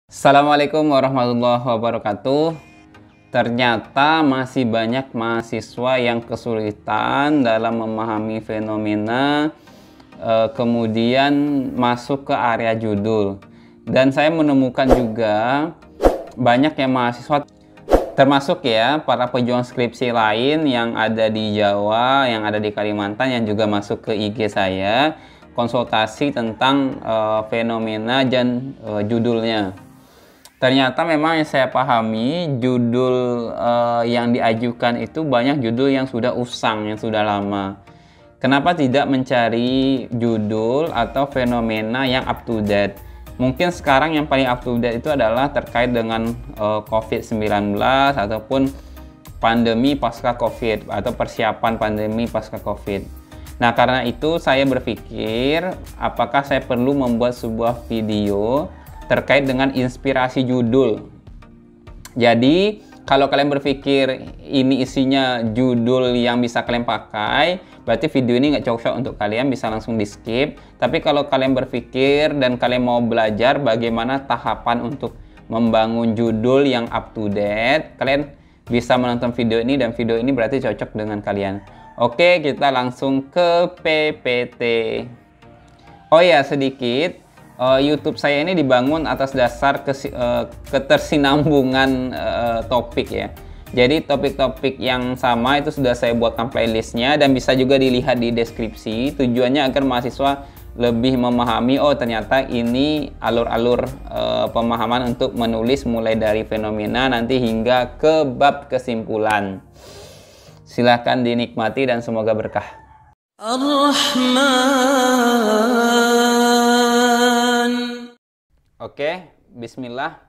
Assalamualaikum warahmatullahi wabarakatuh. Ternyata masih banyak mahasiswa yang kesulitan dalam memahami fenomena kemudian masuk ke area judul. Dan saya menemukan juga banyak yang mahasiswa, termasuk ya para pejuang skripsi lain yang ada di Jawa, yang ada di Kalimantan, yang juga masuk ke IG saya, konsultasi tentang fenomena dan judulnya. Ternyata memang yang saya pahami, judul yang diajukan itu banyak judul yang sudah usang, yang sudah lama. Kenapa tidak mencari judul atau fenomena yang up to date? Mungkin sekarang yang paling up to date itu adalah terkait dengan COVID-19 ataupun pandemi pasca COVID atau persiapan pandemi pasca COVID. Nah, karena itu saya berpikir apakah saya perlu membuat sebuah video terkait dengan inspirasi judul. Jadi, kalau kalian berpikir ini isinya judul yang bisa kalian pakai, berarti video ini nggak cocok untuk kalian, bisa langsung di skip. Tapi kalau kalian berpikir dan kalian mau belajar bagaimana tahapan untuk membangun judul yang up to date, kalian bisa menonton video ini, dan video ini berarti cocok dengan kalian. Oke, kita langsung ke PPT. Oh ya, sedikit. YouTube saya ini dibangun atas dasar ketersinambungan topik ya. Jadi topik-topik yang sama itu sudah saya buatkan playlistnya dan bisa juga dilihat di deskripsi. Tujuannya agar mahasiswa lebih memahami, oh ternyata ini alur-alur pemahaman untuk menulis mulai dari fenomena nanti hingga ke bab kesimpulan. Silahkan dinikmati dan semoga berkah. Oke, bismillah.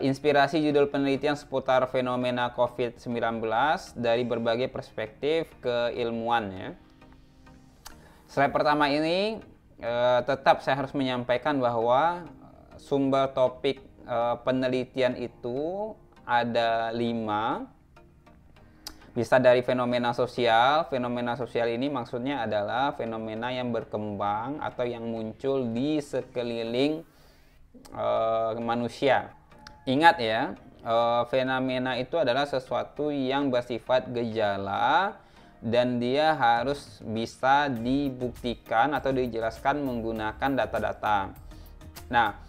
Inspirasi judul penelitian seputar fenomena COVID-19 dari berbagai perspektif keilmuan ya. Slide pertama ini tetap saya harus menyampaikan bahwa sumber topik penelitian itu ada 5. Bisa dari fenomena sosial. Fenomena sosial ini maksudnya adalah fenomena yang berkembang atau yang muncul di sekeliling manusia. Ingat ya, fenomena itu adalah sesuatu yang bersifat gejala dan dia harus bisa dibuktikan atau dijelaskan menggunakan data-data. Nah,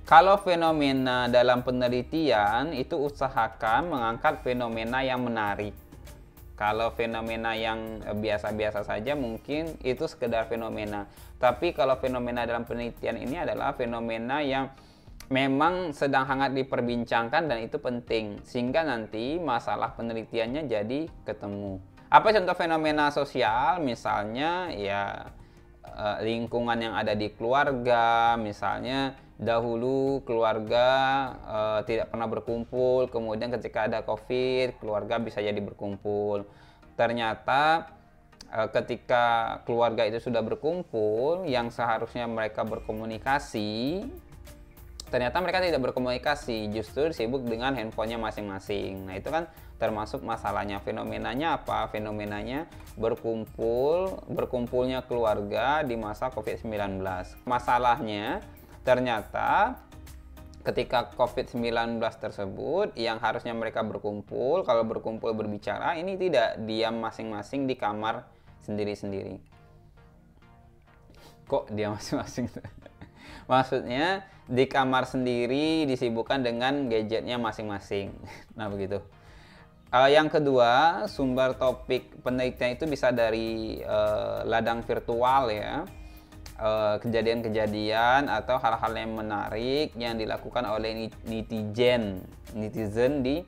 kalau fenomena dalam penelitian itu usahakan mengangkat fenomena yang menarik. Kalau fenomena yang biasa-biasa saja mungkin itu sekedar fenomena. Tapi kalau fenomena dalam penelitian ini adalah fenomena yang memang sedang hangat diperbincangkan dan itu penting. Sehingga nanti masalah penelitiannya jadi ketemu. Apa contoh fenomena sosial? Misalnya ya lingkungan yang ada di keluarga. Misalnya dahulu keluarga tidak pernah berkumpul, kemudian ketika ada COVID, keluarga bisa jadi berkumpul. Ternyata ketika keluarga itu sudah berkumpul, yang seharusnya mereka berkomunikasi, ternyata mereka tidak berkomunikasi, justru sibuk dengan handphonenya masing-masing. Nah, itu kan termasuk masalahnya. Fenomenanya apa? Fenomenanya berkumpulnya keluarga di masa COVID-19. Masalahnya ternyata ketika COVID-19 tersebut, yang harusnya mereka berkumpul, kalau berkumpul berbicara, ini tidak, diam masing-masing di kamar sendiri-sendiri. Kok diam masing-masing? Maksudnya di kamar sendiri disibukkan dengan gadgetnya masing-masing. Nah begitu. Yang kedua, sumber topik penelitian itu bisa dari ladang virtual ya. Kejadian-kejadian atau hal-hal yang menarik yang dilakukan oleh netizen di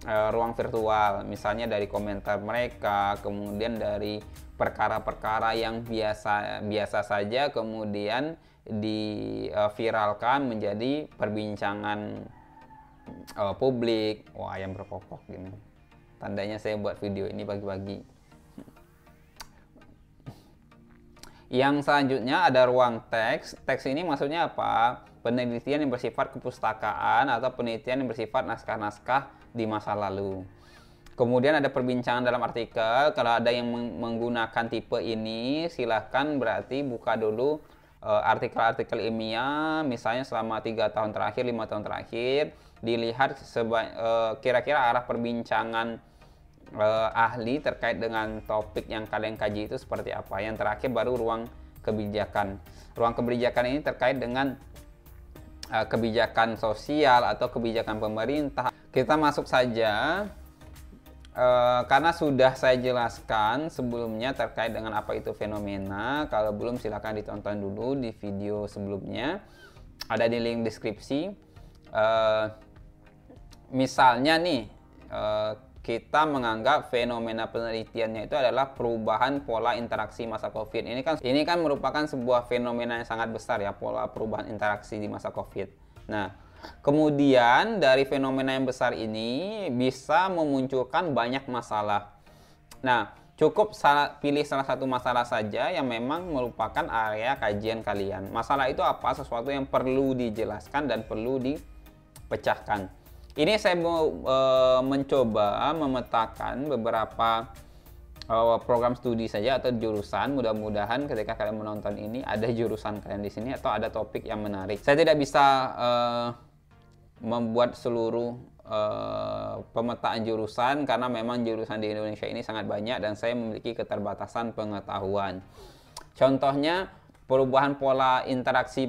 ruang virtual, misalnya dari komentar mereka, kemudian dari perkara-perkara yang biasa saja kemudian diviralkan menjadi perbincangan publik. Wah, yang berkokok gini. Tandanya saya buat video ini pagi-pagi. Yang selanjutnya ada ruang teks. Teks ini maksudnya apa? Penelitian yang bersifat kepustakaan atau penelitian yang bersifat naskah-naskah di masa lalu. Kemudian ada perbincangan dalam artikel. Kalau ada yang menggunakan tipe ini, silahkan berarti buka dulu artikel-artikel ilmiah, misalnya selama 3 tahun terakhir, 5 tahun terakhir, dilihat kira-kira arah perbincangan ahli terkait dengan topik yang kalian kaji itu seperti apa. Yang terakhir baru ruang kebijakan. Ruang kebijakan ini terkait dengan kebijakan sosial atau kebijakan pemerintah. Kita masuk saja. Karena sudah saya jelaskan sebelumnya terkait dengan apa itu fenomena. Kalau belum silahkan ditonton dulu di video sebelumnya, ada di link deskripsi. Misalnya nih, kita menganggap fenomena penelitiannya itu adalah perubahan pola interaksi masa COVID. Ini kan merupakan sebuah fenomena yang sangat besar ya, pola perubahan interaksi di masa COVID. Nah, kemudian dari fenomena yang besar ini bisa memunculkan banyak masalah. Nah, cukup pilih salah satu masalah saja yang memang merupakan area kajian kalian. Masalah itu apa? Sesuatu yang perlu dijelaskan dan perlu dipecahkan. Ini saya mau mencoba memetakan beberapa program studi saja atau jurusan. Mudah-mudahan ketika kalian menonton ini ada jurusan kalian di sini atau ada topik yang menarik. Saya tidak bisa membuat seluruh pemetaan jurusan karena memang jurusan di Indonesia ini sangat banyak dan saya memiliki keterbatasan pengetahuan. Contohnya perubahan pola interaksi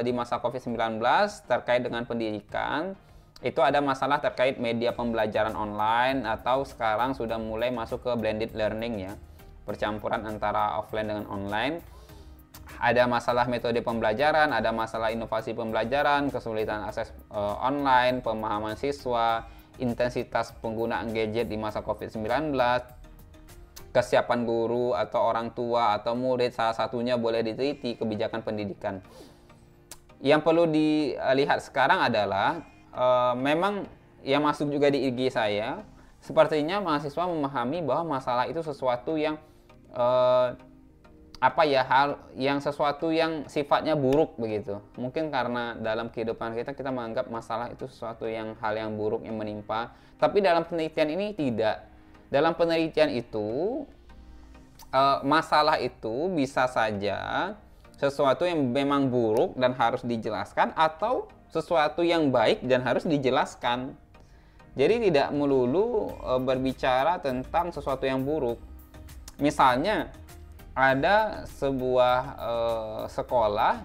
di masa COVID-19 terkait dengan pendidikan. Itu ada masalah terkait media pembelajaran online atau sekarang sudah mulai masuk ke blended learning ya, percampuran antara offline dengan online. Ada masalah metode pembelajaran, ada masalah inovasi pembelajaran, kesulitan akses online, pemahaman siswa, intensitas penggunaan gadget di masa COVID-19, kesiapan guru atau orang tua atau murid, salah satunya boleh diteliti kebijakan pendidikan. Yang perlu dilihat sekarang adalah memang yang masuk juga di IG saya, sepertinya mahasiswa memahami bahwa masalah itu sesuatu yang sesuatu yang sifatnya buruk begitu. Mungkin karena dalam kehidupan kita menganggap masalah itu sesuatu hal yang buruk yang menimpa. Tapi dalam penelitian ini tidak. Dalam penelitian itu masalah itu bisa saja sesuatu yang memang buruk dan harus dijelaskan atau sesuatu yang baik dan harus dijelaskan. Jadi tidak melulu berbicara tentang sesuatu yang buruk. Misalnya ada sebuah sekolah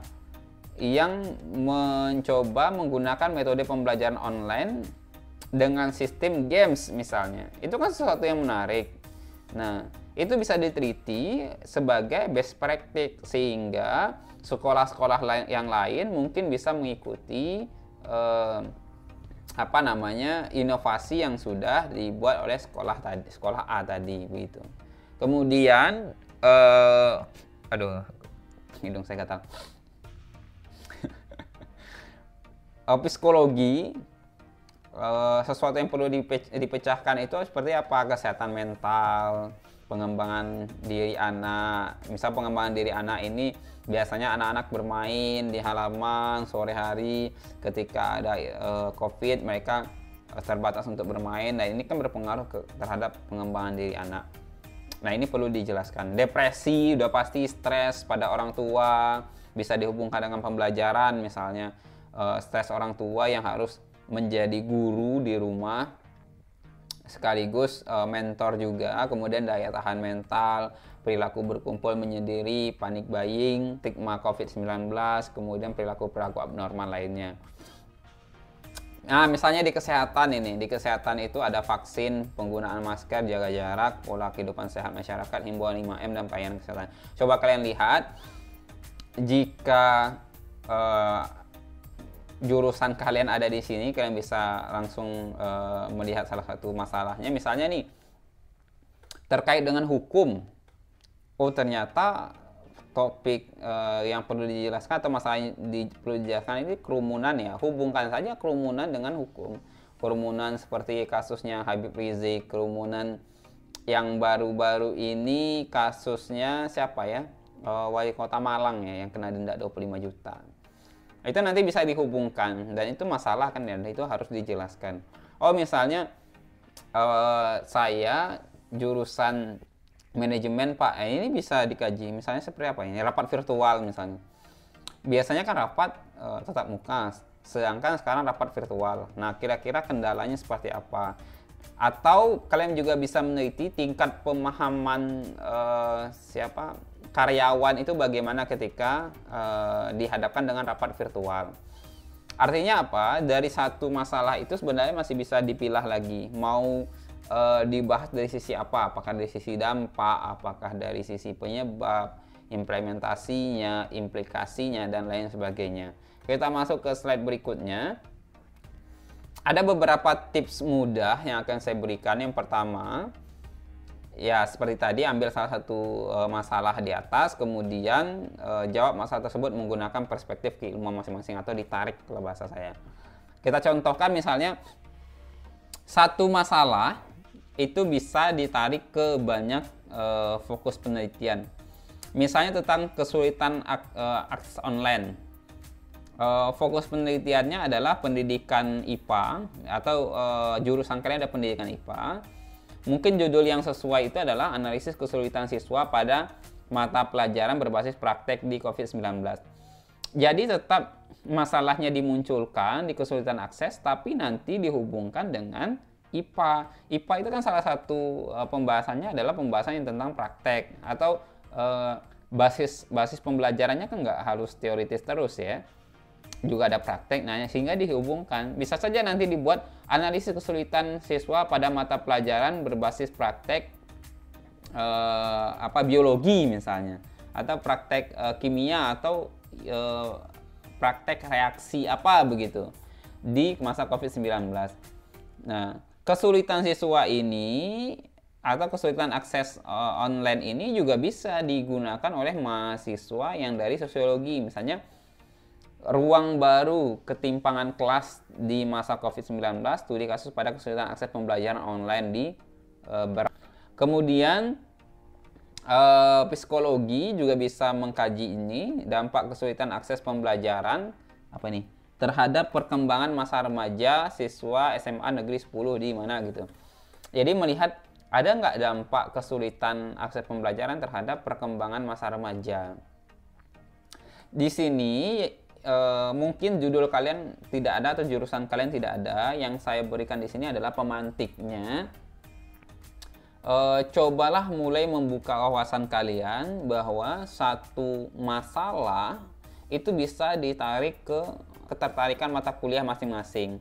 yang mencoba menggunakan metode pembelajaran online dengan sistem games misalnya. Itu kan sesuatu yang menarik. Nah, itu bisa diteliti sebagai best practice sehingga sekolah-sekolah yang lain mungkin bisa mengikuti inovasi yang sudah dibuat oleh sekolah A tadi begitu. Kemudian hidung saya gatal. Psikologi, sesuatu yang perlu dipecahkan itu seperti apa? Kesehatan mental, pengembangan diri anak. Misal pengembangan diri anak ini biasanya anak-anak bermain di halaman sore hari, ketika ada COVID mereka terbatas untuk bermain. Nah, ini kan berpengaruh terhadap pengembangan diri anak. Nah, ini perlu dijelaskan. Depresi udah pasti, stres pada orang tua bisa dihubungkan dengan pembelajaran, misalnya stres orang tua yang harus menjadi guru di rumah sekaligus mentor juga. Kemudian daya tahan mental, perilaku berkumpul menyendiri, panic buying, stigma COVID-19, kemudian perilaku-perilaku abnormal lainnya. Nah, misalnya di kesehatan itu ada vaksin, penggunaan masker, jaga jarak, pola kehidupan sehat masyarakat, himbauan 5M, dan pelayanan kesehatan. Coba kalian lihat, jika jurusan kalian ada di sini, kalian bisa langsung melihat salah satu masalahnya. Misalnya nih, terkait dengan hukum. Oh, ternyata topik yang perlu dijelaskan atau masalah yang perlu dijelaskan ini kerumunan ya. Hubungkan saja kerumunan dengan hukum. Kerumunan seperti kasusnya Habib Rizik, kerumunan yang baru-baru ini kasusnya siapa ya? Wali Kota Malang ya yang kena denda 25 juta. Itu nanti bisa dihubungkan dan itu masalah kan ya, itu harus dijelaskan. Oh, misalnya saya jurusan manajemen Pak, ini bisa dikaji misalnya seperti apa ini, rapat virtual misalnya. biasanya kan rapat tatap muka, sedangkan sekarang rapat virtual. Nah, kira-kira kendalanya seperti apa? Atau kalian juga bisa meneliti tingkat pemahaman karyawan itu bagaimana ketika dihadapkan dengan rapat virtual. Artinya apa? Dari satu masalah itu sebenarnya masih bisa dipilah lagi. Mau dibahas dari sisi apa? Apakah dari sisi dampak, apakah dari sisi penyebab, implementasinya, implikasinya, dan lain sebagainya. Kita masuk ke slide berikutnya. Ada beberapa tips mudah yang akan saya berikan. Yang pertama, ya seperti tadi, ambil salah satu masalah di atas, kemudian jawab masalah tersebut menggunakan perspektif keilmuan masing-masing atau ditarik kalau bahasa saya. Kita contohkan misalnya satu masalah itu bisa ditarik ke banyak fokus penelitian. Misalnya tentang kesulitan akses online. Fokus penelitiannya adalah pendidikan IPA atau jurusan kalian ada pendidikan IPA. Mungkin judul yang sesuai itu adalah analisis kesulitan siswa pada mata pelajaran berbasis praktek di COVID-19. Jadi tetap masalahnya dimunculkan di kesulitan akses, tapi nanti dihubungkan dengan IPA. IPA itu kan salah satu pembahasannya adalah pembahasan yang tentang praktek, atau basis pembelajarannya kan nggak harus teoritis terus ya. Juga ada praktek, nah sehingga dihubungkan. Bisa saja nanti dibuat analisis kesulitan siswa pada mata pelajaran berbasis praktek biologi misalnya, atau praktek kimia, atau praktek reaksi apa begitu di masa COVID-19. Nah, kesulitan siswa ini atau kesulitan akses online ini juga bisa digunakan oleh mahasiswa yang dari sosiologi, misalnya ruang baru ketimpangan kelas di masa COVID-19, studi kasus pada kesulitan akses pembelajaran online di Kemudian psikologi juga bisa mengkaji ini, dampak kesulitan akses pembelajaran terhadap perkembangan masa remaja siswa SMA Negeri 10 di mana gitu. Jadi melihat ada nggak dampak kesulitan akses pembelajaran terhadap perkembangan masa remaja. Di sini mungkin judul kalian tidak ada atau jurusan kalian tidak ada. Yang saya berikan di sini adalah pemantiknya. Cobalah mulai membuka wawasan kalian bahwa satu masalah itu bisa ditarik ke ketertarikan mata kuliah masing-masing.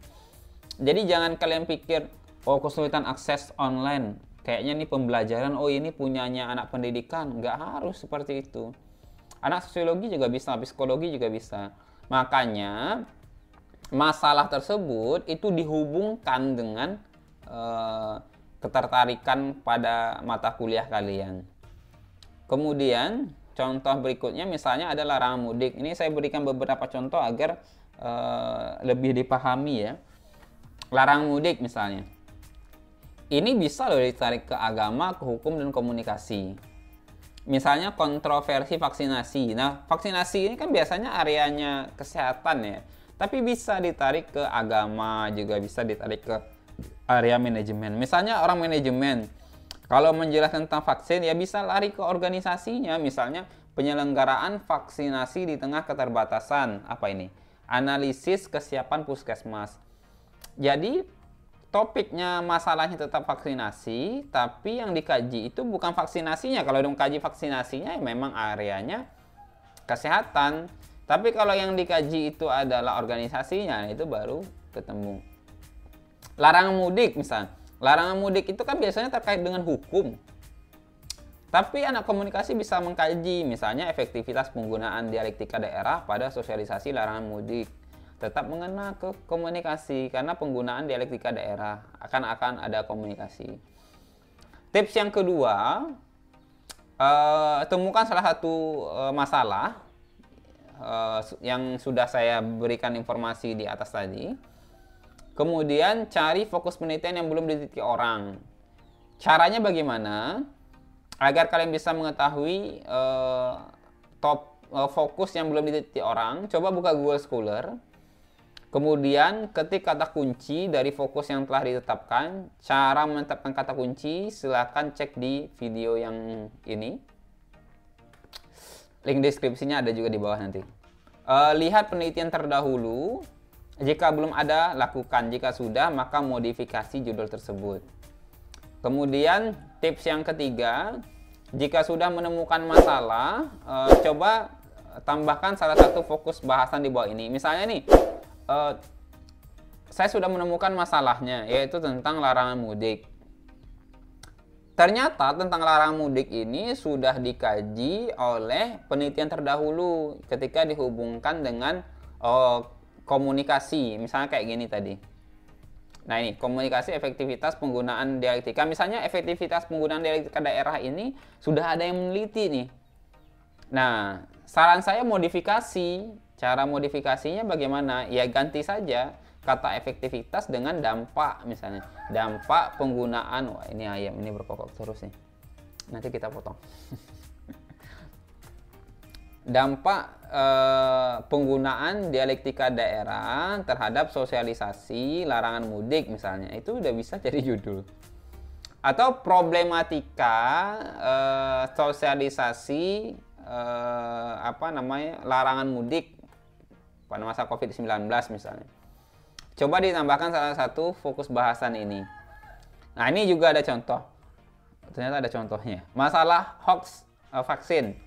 Jadi jangan kalian pikir, oh kesulitan akses online, kayaknya nih pembelajaran, oh ini punyanya anak pendidikan. Nggak harus seperti itu. Anak sosiologi juga bisa, psikologi juga bisa. Makanya masalah tersebut itu dihubungkan dengan ketertarikan pada mata kuliah kalian. Kemudian contoh berikutnya misalnya ada larangan mudik. Ini saya berikan beberapa contoh agar lebih dipahami ya. Larangan mudik misalnya. Ini bisa loh ditarik ke agama, ke hukum, dan komunikasi. Misalnya kontroversi vaksinasi. Nah, vaksinasi ini kan biasanya areanya kesehatan ya. Tapi bisa ditarik ke agama, juga bisa ditarik ke area manajemen. Misalnya orang manajemen, kalau menjelaskan tentang vaksin ya bisa lari ke organisasinya. Misalnya penyelenggaraan vaksinasi di tengah keterbatasan. Analisis kesiapan puskesmas. Jadi topiknya masalahnya tetap vaksinasi, tapi yang dikaji itu bukan vaksinasinya. Kalau mengkaji vaksinasinya ya memang areanya kesehatan. Tapi kalau yang dikaji itu adalah organisasinya, itu baru ketemu. Larangan mudik misalnya. Larangan mudik itu kan biasanya terkait dengan hukum. Tapi anak komunikasi bisa mengkaji misalnya efektivitas penggunaan dialektika daerah pada sosialisasi larangan mudik. Tetap mengena ke komunikasi karena penggunaan dialektika daerah akan ada komunikasi. Tips yang kedua, temukan salah satu masalah yang sudah saya berikan informasi di atas tadi. Kemudian cari fokus penelitian yang belum diteliti orang. Caranya bagaimana? Agar kalian bisa mengetahui fokus yang belum diteliti orang, coba buka Google Scholar. Kemudian ketik kata kunci dari fokus yang telah ditetapkan. Cara menetapkan kata kunci silakan cek di video yang ini. Link deskripsinya ada juga di bawah nanti. Lihat penelitian terdahulu. Jika belum ada, lakukan. Jika sudah, maka modifikasi judul tersebut. Kemudian tips yang ketiga, jika sudah menemukan masalah, coba tambahkan salah satu fokus bahasan di bawah ini. Misalnya nih, saya sudah menemukan masalahnya, yaitu tentang larangan mudik. Ternyata tentang larangan mudik ini sudah dikaji oleh penelitian terdahulu ketika dihubungkan dengan komunikasi. Misalnya kayak gini tadi. Nah ini, komunikasi efektivitas penggunaan dialektika. Misalnya efektivitas penggunaan dialektika daerah ini sudah ada yang meneliti nih. Nah, saran saya modifikasi. Cara modifikasinya bagaimana? Ya ganti saja kata efektivitas dengan dampak misalnya. Dampak penggunaan, wah ini ayam ini berkokok terus nih. Nanti kita potong. Dampak penggunaan dialektika daerah terhadap sosialisasi larangan mudik misalnya. Itu udah bisa jadi judul. Atau problematika sosialisasi larangan mudik pada masa COVID-19 misalnya. Coba ditambahkan salah satu fokus bahasan ini. Nah, ini juga ada contoh. Ternyata ada contohnya. Masalah hoax vaksin.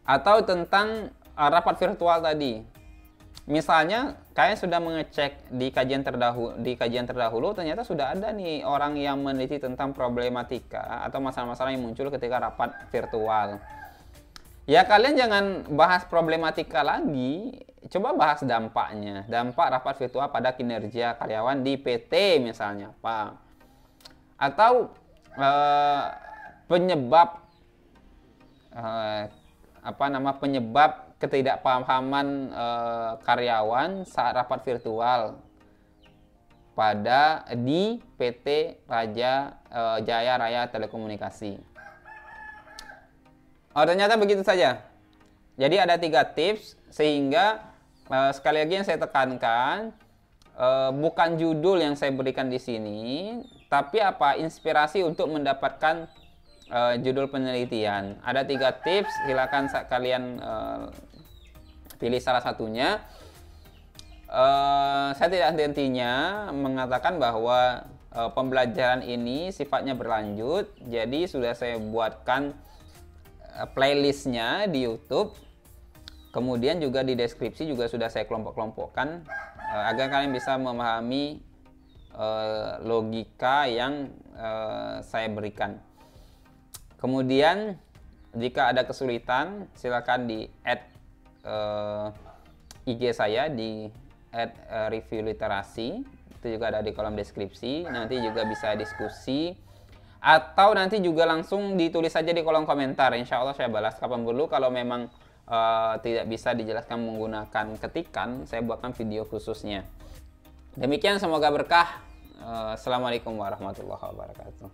Atau tentang rapat virtual tadi. Misalnya, kalian sudah mengecek di kajian terdahulu, ternyata sudah ada nih orang yang meneliti tentang problematika atau masalah-masalah yang muncul ketika rapat virtual. Ya kalian jangan bahas problematika lagi, coba bahas dampaknya. Dampak rapat virtual pada kinerja karyawan di PT misalnya, Pak. Atau penyebab penyebab ketidakpahaman karyawan saat rapat virtual di PT Jaya Raya Telekomunikasi. Ternyata begitu saja. Jadi ada 3 tips sehingga sekali lagi yang saya tekankan bukan judul yang saya berikan di sini, tapi inspirasi untuk mendapatkan judul penelitian. Ada 3 tips, silakan kalian pilih salah satunya. Saya tidak henti-hentinya mengatakan bahwa pembelajaran ini sifatnya berlanjut, jadi sudah saya buatkan playlistnya di YouTube. Kemudian juga di deskripsi juga sudah saya kelompok-kelompokkan agar kalian bisa memahami logika yang saya berikan. Kemudian jika ada kesulitan silakan di add IG saya di @reviewliterasi. Itu juga ada di kolom deskripsi. Nanti juga bisa diskusi. Atau nanti juga langsung ditulis saja di kolom komentar. Insya Allah saya balas kapan perlu. Kalau memang tidak bisa dijelaskan menggunakan ketikan, saya buatkan video khususnya. Demikian, semoga berkah. Assalamualaikum warahmatullahi wabarakatuh.